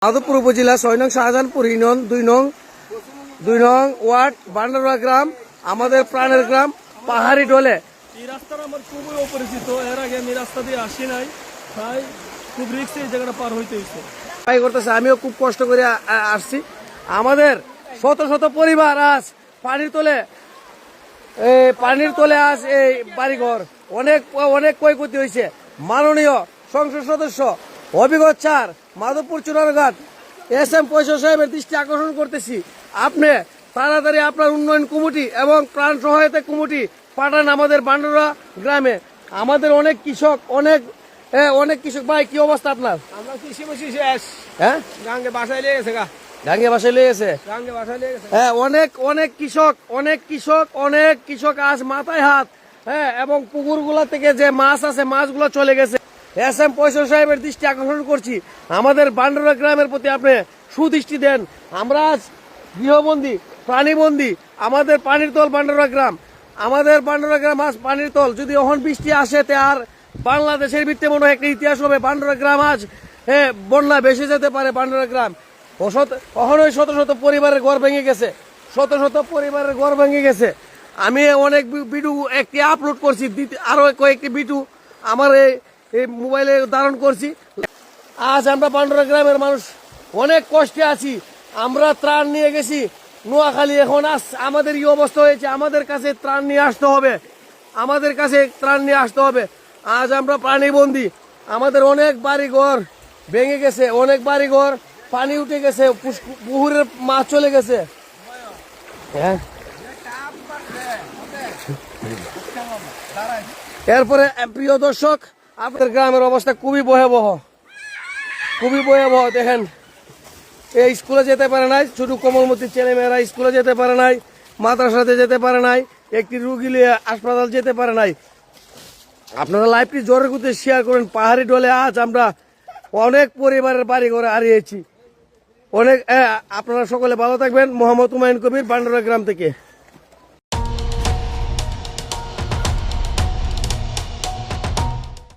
মাধবপুর উপজেলা ৬ নং শাহজাহানপুর ইউনিয়ন ২ নং ওয়ার্ড বান্ডারুয়া গ্রাম, আমাদের প্রাণের গ্রাম পাহাড়ি ডলে। এই রাস্তাটা আমার খুবই অপরিচিত, এর আগে আমি রাস্তা দিয়ে আসি নাই, তাই খুব রিস্ক এই জায়গাটা পার হইতে হয়েছে। করতেছে, আমিও খুব কষ্ট করে আসছি। আমাদের শত শত পরিবার আজ পানির তলে আজ এই বাড়িঘর অনেক অনেক ক্ষয়ক্ষতি হয়েছে। মাননীয় সংসদ সদস্য অভিজ্ঞ চার মাধবপুর চুনারঘাট SM পয়সা সাহেবের দৃষ্টি আকর্ষণ করতেছি, আপনি তাড়াতাড়ি আপনার উন্নয়ন কমিটি এবং প্রাণ সহায়তা কমিটি পাঠান আমাদের বান্ডারুয়া গ্রামে। আমাদের অনেক কৃষক অনেক কৃষক ভাই, কি অবস্থা আপনার? আমরা কৃষি বসি শেষ, হ্যাঁ, গাঙ্গে বাসায় লেগে গেছে, গাঙ্গে বাসায় লেগে গেছে। হ্যাঁ, অনেক কৃষক আজ মাথায় হাত, হ্যাঁ, এবং পুকুরগুলা থেকে যে মাছ আছে মাছগুলো চলে গেছে। SM পয়সা সাহেবের দৃষ্টি আকর্ষণ করছি, আমাদের বান্ডারুয়া গ্রামের প্রতি আপনি সুদৃষ্টি দেন। আমরা আজ গৃহবন্দী প্রাণীবন্দী, আমাদের পানির তল বান্ডারুয়া গ্রাম, আজ পানির তল। যদি এখন বৃষ্টি আসে তে আর বাংলাদেশের ভিত্তি মনে হয় একটা ইতিহাস হবে। বান্ডারুয়া গ্রাম আজ বন্যা ভেসে যেতে পারে। বান্ডারুয়া গ্রাম কখনোই শত শত পরিবারের ঘর ভেঙে গেছে। আমি অনেক ভিডিও একটি আপলোড করছি, আরো কয়েকটি ভিডিও আমার এই মোবাইলে ধারণ করছি। আজ আমরা বান্ডারুয়া গ্রামের মানুষ অনেক কষ্টে আছি। আমরা ত্রাণ নিয়ে গেছি নোয়াখালী, এখন আমাদের এই অবস্থা হয়েছে। আমাদের কাছে ত্রাণ নিয়ে আসতে হবে। আজ আমরা প্রাণীবন্দী, আমাদের অনেক বাড়ি ঘর ভেঙে গেছে, অনেক বাড়ি ঘর পানি উঠে গেছে, পুকুরের মাছ চলে গেছে। হ্যাঁ, এরপরে প্রিয় দর্শক, আপনাদের গ্রামের অবস্থা খুবই ভয়াবহ। দেখেন, এই স্কুলে যেতে পারে নাই, ছোট কোমলমতি ছেলেমেয়েরা স্কুলে যেতে পারে নাই, মাদ্রাসাতে যেতে পারে নাই, একটি রুগী নিয়ে হাসপাতাল যেতে পারে নাই। আপনারা লাইভটি জোরের গতিতে শেয়ার করেন। পাহাড়ি ডলে আজ আমরা অনেক পরিবারের বাড়ি ঘরে হারিয়েছি। আপনারা সকলে ভালো থাকবেন। মোহাম্মদ হুমায়ুন কবির, বান্ডারুয়া গ্রাম থেকে।